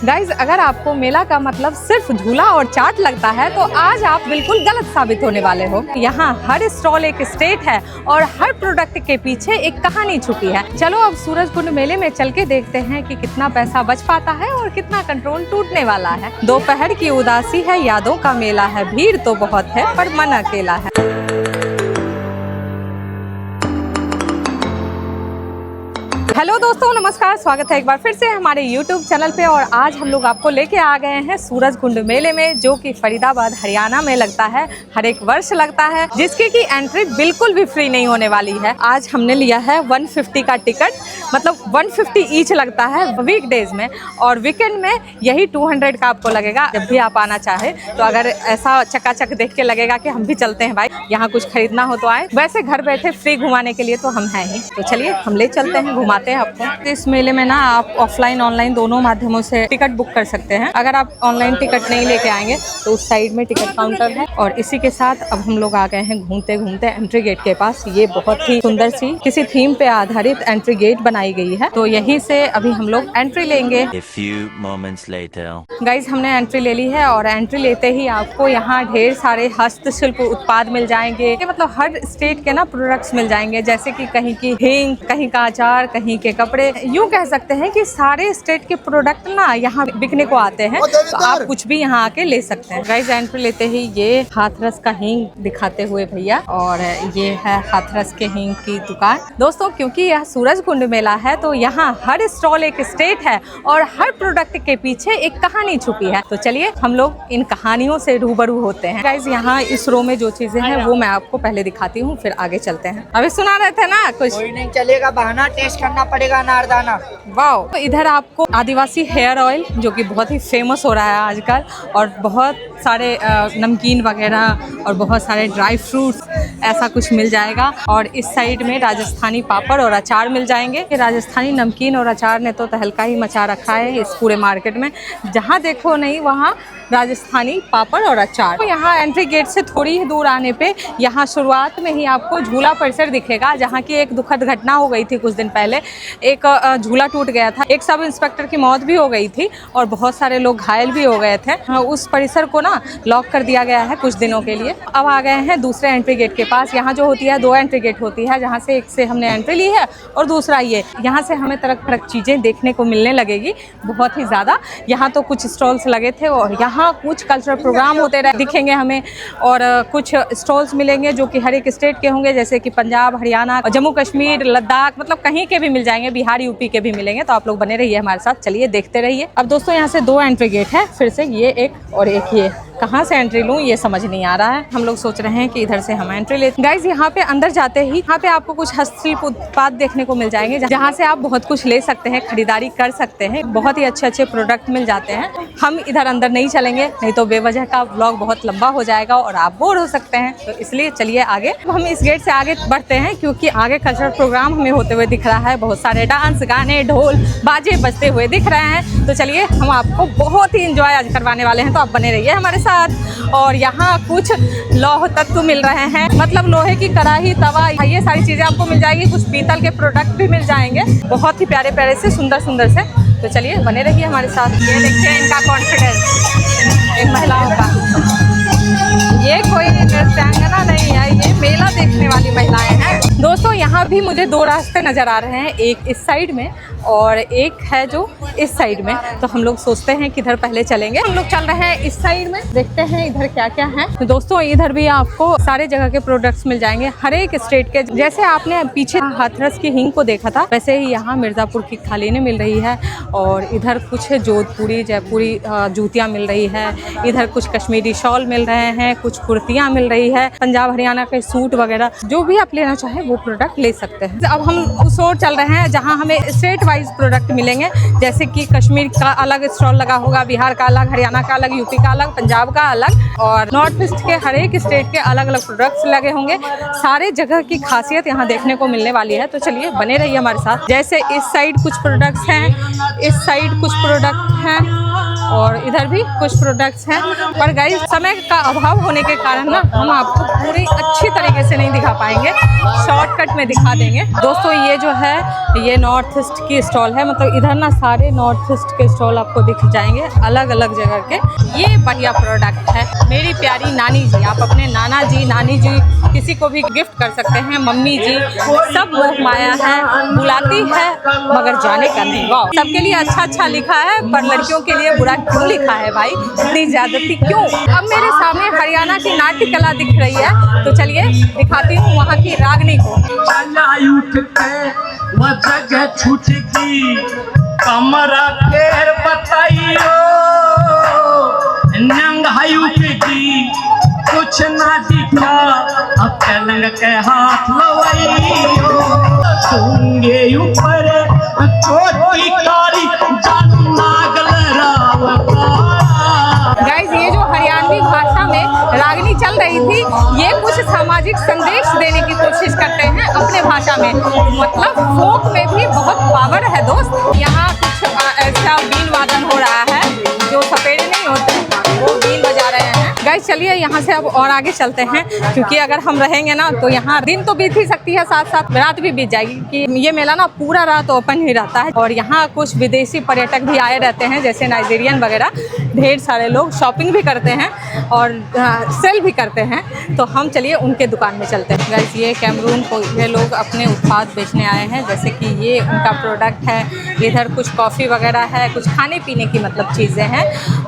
Guys, अगर आपको मेला का मतलब सिर्फ झूला और चाट लगता है तो आज आप बिल्कुल गलत साबित होने वाले हो। यहाँ हर स्टॉल एक स्टेट है और हर प्रोडक्ट के पीछे एक कहानी छुपी है। चलो अब सूरजकुंड मेले में चल के देखते हैं कि कितना पैसा बच पाता है और कितना कंट्रोल टूटने वाला है। दोपहर की उदासी है, यादों का मेला है, भीड़ तो बहुत है पर मन अकेला है। हेलो दोस्तों, नमस्कार, स्वागत है एक बार फिर से हमारे YouTube चैनल पे। और आज हम लोग आपको लेके आ गए हैं सूरजकुंड मेले में, जो कि फरीदाबाद हरियाणा में लगता है, हर एक वर्ष लगता है, जिसकी की एंट्री बिल्कुल भी फ्री नहीं होने वाली है। आज हमने लिया है 150 का टिकट, मतलब 150 ईच लगता है वीकडेज में, और वीकेंड में यही 200 का आपको लगेगा। जब भी आप आना चाहे तो अगर ऐसा चकाचक देख के लगेगा कि हम भी चलते हैं भाई, यहाँ कुछ खरीदना हो तो आए। वैसे घर बैठे फ्री घुमाने के लिए तो हम हैं ही, तो चलिए हम ले चलते हैं, घुमाते हैं आपको। इस मेले में ना आप ऑफलाइन ऑनलाइन दोनों माध्यमों से टिकट बुक कर सकते हैं। अगर आप ऑनलाइन टिकट नहीं लेके आएंगे तो उस साइड में टिकट काउंटर है। और इसी के साथ अब हम लोग आ गए हैं घूमते घूमते एंट्री गेट के पास। ये बहुत ही सुंदर सी किसी थीम पे आधारित एंट्री गेट बनाई गई है, तो यहीं से अभी हम लोग एंट्री लेंगे। गाइज, हमने एंट्री ले ली है और एंट्री लेते ही आपको यहाँ ढेर सारे हस्तशिल्प उत्पाद मिल जाएंगे। मतलब हर स्टेट के ना प्रोडक्ट्स मिल जाएंगे, जैसे कि कहीं की हींग, कहीं का अचार, कहीं के कपड़े। यूँ कह सकते हैं कि सारे स्टेट के प्रोडक्ट ना यहाँ बिकने को आते हैं, तो आप कुछ भी यहाँ आके ले सकते हैं। गाइस, एंट्री लेते ही ये हाथरस का हींग दिखाते हुए भैया, और ये है हाथरस के हींग की दुकान। दोस्तों, क्योंकि यह सूरजकुंड मेला है तो यहाँ हर स्टॉल एक स्टेट है और हर प्रोडक्ट के पीछे एक कहानी छुपी है। तो चलिए हम लोग इन कहानियों से रूबरू होते हैं। गाइस, यहाँ इस रो में जो चीजें हैं वो मैं आपको पहले दिखाती हूँ, फिर आगे चलते हैं। अभी सुना रहे थे ना कुछ? कोई नहीं चलेगा, बहाना टेस्ट करना पड़ेगा अनारदाना। वाओ, तो इधर आपको आदिवासी हेयर ऑयल, जो कि बहुत ही फेमस हो रहा है आजकल, और बहुत सारे नमकीन वगैरह और बहुत सारे ड्राई फ्रूट्स, ऐसा कुछ मिल जाएगा। और इस साइड में राजस्थानी पापड़ और अचार मिल जाएंगे। राजस्थानी नमकीन और अचार ने तो तहलका ही मचा रखा है इस पूरे मार्केट में। जहाँ देखो नहीं वहाँ राजस्थानी पापड़ और अचार। तो यहाँ एंट्री गेट से थोड़ी ही दूर आने पे यहाँ शुरुआत में ही आपको झूला परिसर दिखेगा, जहाँ की एक दुखद घटना हो गई थी कुछ दिन पहले। एक झूला टूट गया था, एक सब इंस्पेक्टर की मौत भी हो गई थी और बहुत सारे लोग घायल भी हो गए थे। उस परिसर को ना लॉक कर दिया गया है कुछ दिनों के लिए। अब आ गए हैं दूसरे एंट्री गेट के पास। यहाँ जो होती है 2 एंट्री गेट होती है, जहाँ से एक से हमने एंट्री ली है और दूसरा ये। यहाँ से हमें तरह तरह चीज़ें देखने को मिलने लगेगी, बहुत ही ज़्यादा। यहाँ तो कुछ स्टॉल्स लगे थे और यहाँ कुछ कल्चरल प्रोग्राम होते रहे दिखेंगे हमें, और कुछ स्टॉल्स मिलेंगे जो कि हर एक स्टेट के होंगे, जैसे कि पंजाब, हरियाणा, जम्मू कश्मीर, लद्दाख, मतलब कहीं के भी मिल जाएंगे, बिहार, यूपी के भी मिलेंगे। तो आप लोग बने रहिए हमारे साथ, चलिए देखते रहिए। अब दोस्तों, यहाँ से 2 एंट्री गेट है, फिर से ये एक और एक ये। कहाँ से एंट्री लूँ ये समझ नहीं आ रहा है। हम लोग सोच रहे हैं कि इधर से हम एंट्री लेते। गाइज, यहाँ पे अंदर जाते ही यहाँ पे आपको कुछ हस्तशिल्प उत्पाद देखने को मिल जाएंगे, जहाँ से आप बहुत कुछ ले सकते हैं, खरीदारी कर सकते हैं। बहुत ही अच्छे अच्छे प्रोडक्ट मिल जाते हैं। हम इधर अंदर नहीं चलेंगे, नहीं तो बेवजह का व्लॉग बहुत लंबा हो जाएगा और आप बोर हो सकते हैं। तो इसलिए चलिए आगे, हम इस गेट से आगे बढ़ते हैं, क्योंकि आगे कल्चरल प्रोग्राम हमें होते हुए दिख रहा है। बहुत सारे डांस, गाने, ढोल, बाजे बजते हुए दिख रहे हैं। तो चलिए हम आपको बहुत ही इंजॉय आज करवाने वाले हैं, तो आप बने रहिए हमारे साथ। और यहाँ कुछ लौह तत्व मिल रहे हैं, मतलब लोहे की कढ़ाई, तवा, ये सारी चीज़ें आपको मिल जाएगी। कुछ पीतल के प्रोडक्ट भी मिल जाएंगे, बहुत ही प्यारे प्यारे से, सुंदर सुंदर से। तो चलिए बने रहिए हमारे साथ। ये देखिए इनका कॉन्फिडेंस इन महिलाओं का। ये कोई नृत्यांगना नहीं है, ये मेला देखने वाली महिलाएं हैं। दोस्तों, यहाँ भी मुझे 2 रास्ते नज़र आ रहे हैं, एक इस साइड में और एक है जो इस साइड में। तो हम लोग सोचते हैं कि इधर पहले चलेंगे। हम लोग चल रहे हैं इस साइड में, देखते हैं इधर क्या क्या है। तो दोस्तों, इधर भी आपको सारे जगह के प्रोडक्ट्स मिल जाएंगे, हर एक स्टेट के। जैसे आपने पीछे हाथरस की हींग को देखा था, वैसे ही यहाँ मिर्ज़ापुर की कालीनें मिल रही है, और इधर कुछ जोधपुरी, जयपुरी जूतियाँ मिल रही है। इधर कुछ कश्मीरी शॉल मिल रहे हैं, कुछ कुर्तियाँ मिल रही है, पंजाब हरियाणा के सूट वगैरह, जो भी आप लेना चाहें वो प्रोडक्ट ले सकते हैं। अब हम उस ओर चल रहे हैं जहाँ हमें स्टेट वाइज प्रोडक्ट मिलेंगे, जैसे कि कश्मीर का अलग स्टॉल लगा होगा, बिहार का अलग, हरियाणा का अलग, यूपी का अलग, पंजाब का अलग, और नॉर्थ ईस्ट के हर एक स्टेट के अलग अलग प्रोडक्ट्स लगे होंगे। सारे जगह की खासियत यहाँ देखने को मिलने वाली है। तो चलिए बने रहिए हमारे साथ। जैसे इस साइड कुछ प्रोडक्ट्स हैं, इस साइड कुछ प्रोडक्ट हैं, और इधर भी कुछ प्रोडक्ट्स हैं। पर गाइस समय का अभाव होने के कारण ना हम आपको पूरी अच्छी तरीके से नहीं दिखा पाएंगे, शॉर्टकट में दिखा देंगे। दोस्तों ये जो है ये नॉर्थ ईस्ट की स्टॉल है, मतलब इधर ना सारे नॉर्थ ईस्ट के स्टॉल आपको दिख जाएंगे अलग अलग जगह के। ये बढ़िया प्रोडक्ट है। मेरी प्यारी नानी जी, आप अपने नाना जी नानी जी किसी को भी गिफ्ट कर सकते हैं। मम्मी जी सब मोह माया है, बुलाती है मगर जाने का नहीं। वाह, सबके लिए अच्छा अच्छा लिखा है पर लड़कियों के लिए बुरा क्यों लिखा है भाई, इतनी ज्यादती क्यों। अब मेरे सामने हरियाणा की नाट्य कला दिख रही है, तो चलिए दिखाती हूँ वहाँ की रागनी को। कमरा केर बताइयो नंगायु की कुछ ना दिखा, अब पलंग के हाथ लवाइयो सूंगे ऊपर चोटी कारी जानू नागल रावता। गाइस ये जो हरियाणवी भाषा में रागनी चल रही थी, ये कुछ सामाजिक संदेश देने की कोशिश करते हैं अपने भाषा में। मतलब फोक में भी बहुत पावर है दोस्त। यहाँ कुछ ऐसा बीन वादन हो रहा है, जो सपेरे नहीं होते वो बीन बजा रहे हैं। गाइस चलिए यहाँ से अब और आगे चलते हैं, क्योंकि अगर हम रहेंगे ना तो यहाँ दिन तो बीत ही सकती है, साथ साथ रात भी बीत जाएगी। कि ये मेला ना पूरा रात ओपन ही रहता है और यहाँ कुछ विदेशी पर्यटक भी आए रहते हैं, जैसे नाइजीरियन वगैरह। ढेर सारे लोग शॉपिंग भी करते हैं और सेल भी करते हैं, तो हम चलिए उनके दुकान में चलते हैं। गाइस ये कैमरून को ये लोग अपने उत्पाद बेचने आए हैं, जैसे कि ये उनका प्रोडक्ट है। इधर कुछ कॉफ़ी वगैरह है, कुछ खाने पीने की मतलब चीज़ें हैं,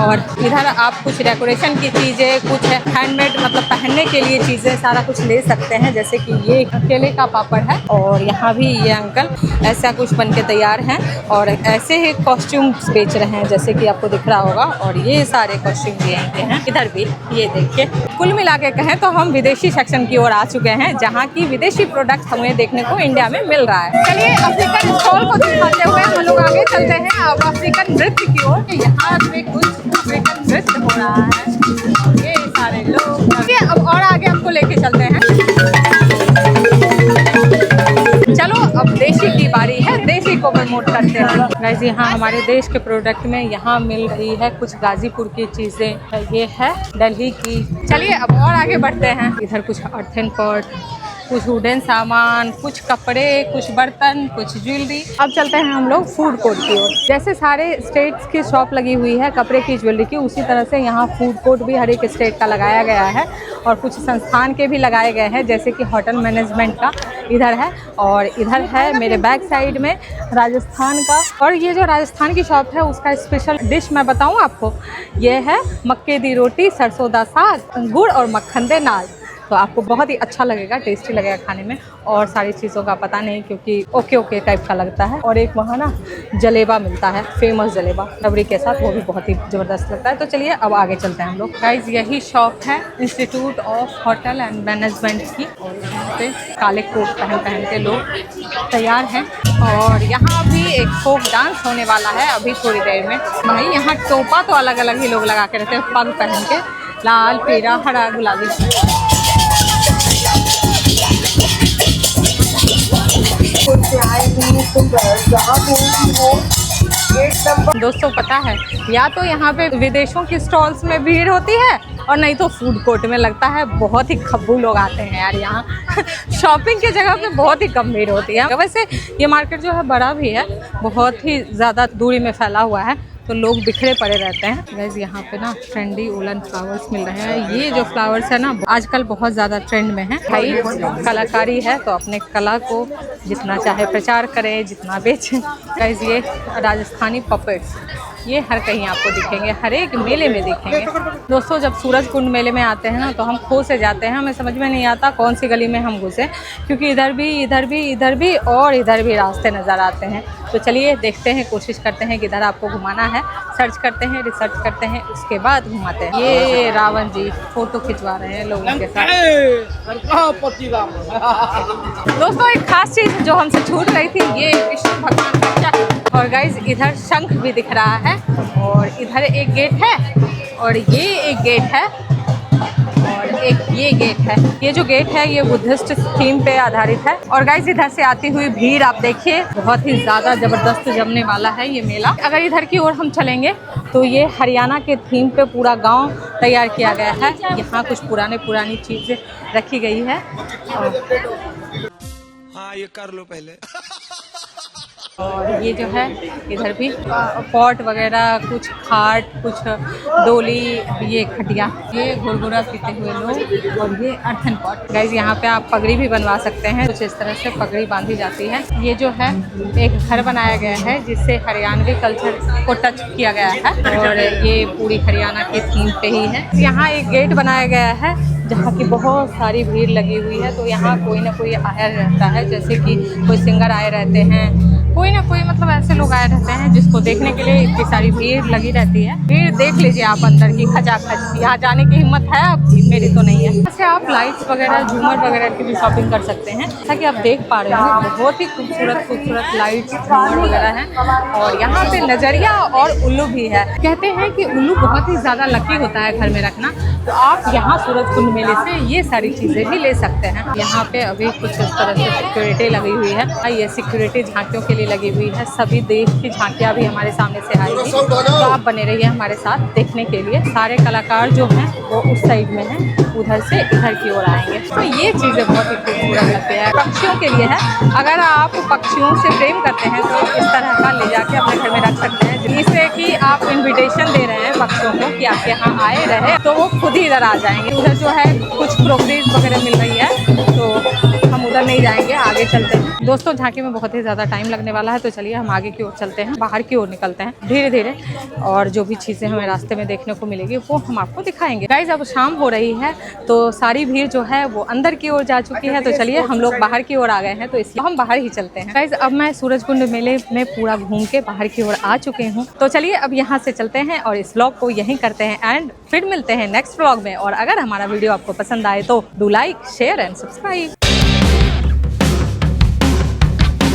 और इधर आप कुछ डेकोरेशन की चीज़ें, कुछ हैंडमेड मतलब पहनने के लिए चीज़ें सारा कुछ ले सकते हैं। जैसे कि ये केले का पापड़ है, और यहाँ भी ये अंकल ऐसा कुछ बन के तैयार हैं और ऐसे ही कॉस्ट्यूम्स बेच रहे हैं, जैसे कि आपको दिख रहा होगा। और ये सारे कॉस्ट्यूम भी यहीं के हैं। इधर भी ये देखिए, कुल मिला के कहें तो हम विदेशी सेक्शन की ओर आ चुके हैं, जहाँ की विदेशी प्रोडक्ट हमें देखने को इंडिया में मिल रहा है। चलिए अफ्रीकन स्टॉल को दिखाते हुए हम लोग आगे चलते हैं अब अफ्रीकन नृत्य की ओर। यहाँ पे कुछ अफ्रीकन नृत्य हो रहा है, ये सारे लोग। अब और आगे आपको लेके चलते हैं। चलो अब देशी की बारी है, देशी को प्रमोट करते हैं। गाइस यहाँ हमारे देश के प्रोडक्ट में यहाँ मिल रही है कुछ गाजीपुर की चीज़ें, ये है दिल्ली की। चलिए अब और आगे बढ़ते हैं। इधर कुछ अर्थन पॉट, कुछ वुडन सामान, कुछ कपड़े, कुछ बर्तन, कुछ ज्वेलरी। अब चलते हैं हम लोग फूड कोर्ट की ओर। जैसे सारे स्टेट्स की शॉप लगी हुई है कपड़े की, ज्वेलरी की, उसी तरह से यहाँ फूड कोर्ट भी हर एक स्टेट का लगाया गया है, और कुछ संस्थान के भी लगाए गए हैं, जैसे कि होटल मैनेजमेंट का इधर है, और इधर है मेरे बैक साइड में राजस्थान का। और ये जो राजस्थान की शॉप है उसका स्पेशल डिश मैं बताऊँ आपको, ये है मक्के दी रोटी, सरसों दा साग, गुड़ और मक्खन दे नाल। तो आपको बहुत ही अच्छा लगेगा, टेस्टी लगेगा खाने में। और सारी चीज़ों का पता नहीं, क्योंकि ओके टाइप का लगता है। और एक वहाँ ना जलेबा मिलता है, फेमस जलेबा रबड़ी के साथ, वो भी बहुत ही ज़बरदस्त लगता है। तो चलिए अब आगे चलते हैं हम लोग। गाइस यही शॉप है institute of hotel and management की, और यहाँ पे काले कोट पहन के लोग तैयार हैं। और यहाँ भी एक फोक डांस होने वाला है अभी थोड़ी देर में। भाई यहाँ टोपा तो अलग अलग ही लोग लगा के रहते हैं, पग पहन के, लाल, पीला, हरा, गुलाबी। दोस्तों पता है, या तो यहाँ पे विदेशों की स्टॉल्स में भीड़ होती है, और नहीं तो फूड कोर्ट में लगता है बहुत ही खब्बू लोग आते हैं यार यहाँ। शॉपिंग की जगह पे बहुत ही कम भीड़ होती है। वैसे ये मार्केट जो है बड़ा भी है, बहुत ही ज़्यादा दूरी में फैला हुआ है, तो लोग बिखरे पड़े रहते हैं। गाइस यहाँ पे ना ट्रेंडी वुलन फ्लावर्स मिल रहे हैं। ये जो फ्लावर्स है ना आजकल बहुत ज़्यादा ट्रेंड में है। भाई कलाकारी है तो अपने कला को जितना चाहे प्रचार करें, जितना बेचें। गाइस ये राजस्थानी पपेट्स, ये हर कहीं आपको दिखेंगे, हर एक मेले में दिखेंगे। दोस्तों जब सूरज कुंड मेले में आते हैं ना तो हम खो से जाते हैं, हमें समझ में नहीं आता कौन सी गली में हम घुसे, क्योंकि इधर भी और इधर भी रास्ते नज़र आते हैं। तो चलिए देखते हैं, कोशिश करते हैं कि इधर आपको घुमाना है। सर्च करते हैं, रिसर्च करते हैं, उसके बाद घुमाते हैं। ये रावण जी फोटो खिंचवा रहे हैं लोगों के साथ। दोस्तों एक खास चीज़ जो हमसे छूट रही थी, ये विष्णु भगवान का चक्र। और गाइज इधर शंख भी दिख रहा है, और इधर एक गेट है, और ये एक गेट है, और एक ये गेट है। ये जो गेट है ये बुद्धिस्ट थीम पे आधारित है। और गाइस इधर से आती हुई भीड़ आप देखिए, बहुत ही ज़्यादा ज़बरदस्त जमने वाला है ये मेला। अगर इधर की ओर हम चलेंगे तो ये हरियाणा के थीम पे पूरा गांव तैयार किया गया है। यहाँ कुछ पुरानी चीज़ें रखी गई है। हाँ ये कर लो पहले। और ये जो है इधर भी पॉट वगैरह, कुछ खाट, कुछ डोली, ये खटिया, ये घुरघुरा पीते हुए लोग, और ये अर्थन पॉट। गाइस यहाँ पे आप पगड़ी भी बनवा सकते हैं, कुछ इस तरह से पगड़ी बांधी जाती है। ये जो है एक घर बनाया गया है जिससे हरियाणवी कल्चर को टच किया गया है, और ये पूरी हरियाणा के थीम पे ही है। यहाँ एक गेट बनाया गया है जहाँ की बहुत सारी भीड़ लगी हुई है, तो यहाँ कोई ना कोई आया रहता है, जैसे कि कोई सिंगर आए रहते हैं, कोई ना कोई मतलब ऐसे लोग आए रहते हैं जिसको देखने के लिए इतनी सारी भीड़ लगी रहती है। भीड़ देख लीजिए आप अंदर की खचाखच। यहाँ जाने की हिम्मत है आपकी? मेरी तो नहीं है। ऐसे आप लाइट्स वगैरह, झूमर वगैरह की भी शॉपिंग कर सकते हैं। जैसा कि आप देख पा रहे हैं बहुत ही खूबसूरत लाइट्स, झूमर वगैरह हैं, और यहाँ पे नजरिया और उल्लू भी है। कहते हैं कि उल्लू बहुत ही ज़्यादा लकी होता है घर में रखना, तो आप यहाँ सूरज कुंड मेले से ये सारी चीज़ें भी ले सकते हैं। यहाँ पे अभी कुछ इस तरह से सिक्योरिटी लगी हुई है। ये सिक्योरिटी झांकियों के लिए लगी हुई है। सभी देश की झांकियाँ भी हमारे सामने से आएगी, तो आप बने रहिए हमारे साथ देखने के लिए। सारे कलाकार जो हैं वो उस साइड में हैं, उधर से इधर की ओर आएंगे। तो ये चीज़ें बहुत ही खूबसूरत लगती है। पक्षियों के लिए है, अगर आप पक्षियों से प्रेम करते हैं तो इस तरह का ले जाके अपने घर में रख सकते हैं, जिससे कि आप इन्विटेशन दे रहे हैं पक्षियों को कि आप यहाँ आए रहे, तो वो खुद ही इधर आ जाएंगे। उधर जो है कुछ क्रोकरीज वगैरह मिल रही है, तो हम उधर नहीं जाएंगे, आगे चलते हैं। दोस्तों झांकी में बहुत ही ज़्यादा टाइम लगने वाला है, तो चलिए हम आगे की ओर चलते हैं, बाहर की ओर निकलते हैं धीरे धीरे, और जो भी चीज़ें हमें रास्ते में देखने को मिलेगी वो हम आपको दिखाएंगे। गाइस अब शाम हो रही है, तो सारी भीड़ जो है वो अंदर की ओर जा चुकी है, तो चलिए हम लोग बाहर की ओर आ गए हैं, तो इसलिए हम बाहर ही चलते हैं। गाइस अब मैं सूरजकुंड मेले में पूरा घूम के बाहर की ओर आ चुके हूँ, तो चलिए अब यहाँ से चलते हैं और इस व्लॉग को यहीं करते हैं एंड फिर मिलते हैं नेक्स्ट व्लॉग में। और अगर हमारा वीडियो आपको पसंद आए तो do like, share and subscribe.